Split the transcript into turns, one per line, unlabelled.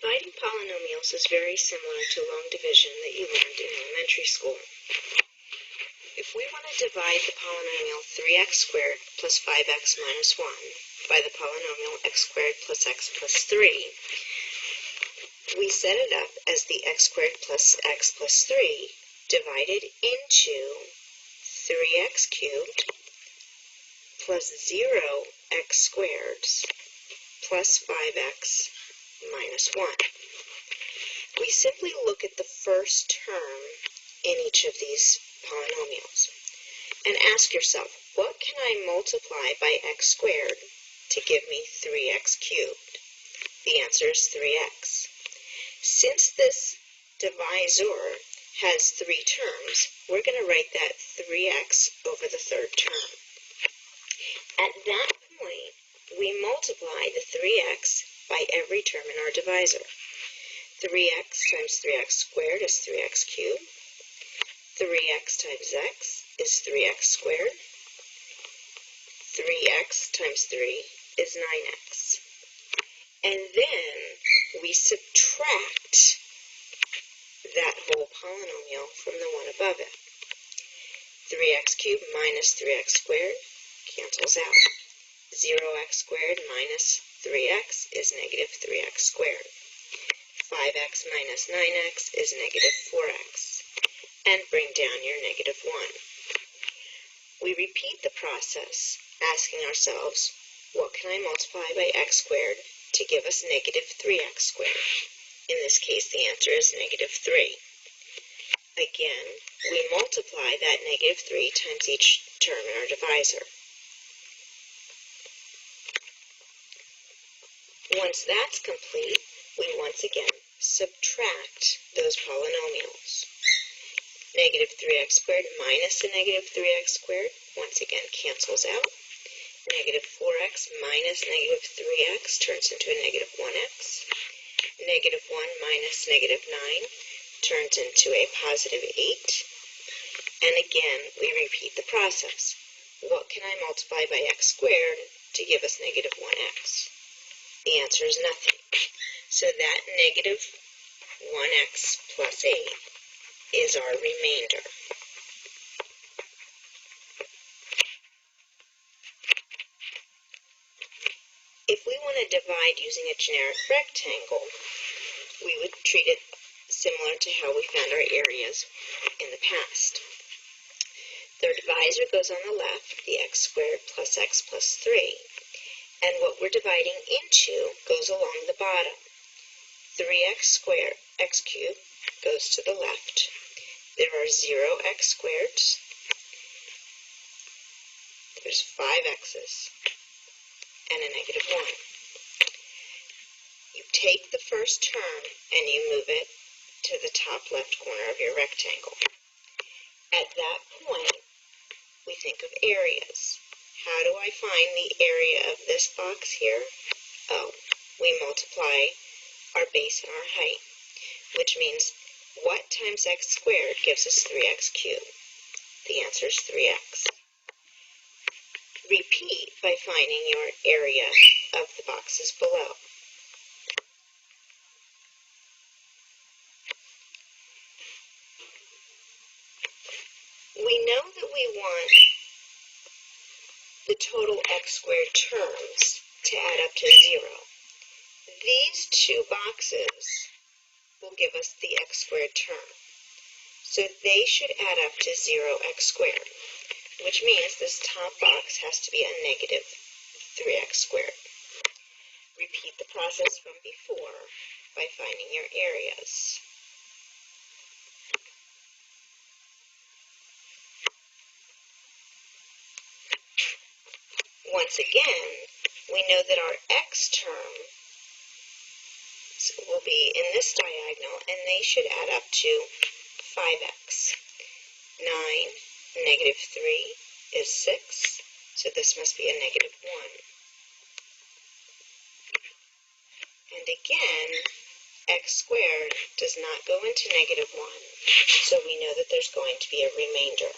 Dividing polynomials is very similar to long division that you learned in elementary school. If we want to divide the polynomial 3x squared plus 5x minus 1 by the polynomial x squared plus x plus 3, we set it up as the x squared plus x plus 3 divided into 3x cubed plus 0x squared plus 5x minus 1. We simply look at the first term in each of these polynomials and ask yourself, what can I multiply by x squared to give me 3x cubed? The answer is 3x. Since this divisor has 3 terms, we're going to write that 3x over the third term. At that point, we multiply the 3x by every term in our divisor. 3x times 3x squared is 3x cubed. 3x times x is 3x squared. 3x times 3 is 9x. And then we subtract that whole polynomial from the one above it. 3x cubed minus 3x squared cancels out. 0x squared minus 3x is negative 3x squared. 5x minus 9x is negative 4x. And bring down your negative 1. We repeat the process, asking ourselves, what can I multiply by x squared to give us negative 3x squared? In this case, the answer is negative 3. Again, we multiply that negative 3 times each term in our divisor. Once that's complete, we once again subtract those polynomials. Negative 3x squared minus the negative 3x squared, once again, cancels out. Negative 4x minus negative 3x turns into a negative 1x. Negative 1 minus negative 9 turns into a positive 8. And again, we repeat the process. What can I multiply by x squared to give us negative 1x? The answer is nothing. So that negative 1x plus 8 is our remainder. If we want to divide using a generic rectangle, we would treat it similar to how we found our areas in the past. The divisor goes on the left, the x squared plus x plus 3, and what we're dividing into goes along the bottom. 3x squared, x cubed, goes to the left. There are 0x squareds. There's 5x's and a negative 1. You take the first term and you move it to the top left corner of your rectangle. At that point, we think of areas. How do I find the area of this box here? Oh, we multiply our base and our height, which means what times x squared gives us 3x cubed? The answer is 3x. Repeat by finding your area of the boxes below. We know that we want the total x squared terms to add up to 0. These two boxes will give us the x squared term. So they should add up to 0x squared, which means this top box has to be a negative 3x squared. Repeat the process from before by finding your areas. Once again, we know that our x term will be in this diagonal, and they should add up to 5x. 9, negative 3 is 6, so this must be a negative 1. And again, x squared does not go into negative 1, so we know that there's going to be a remainder.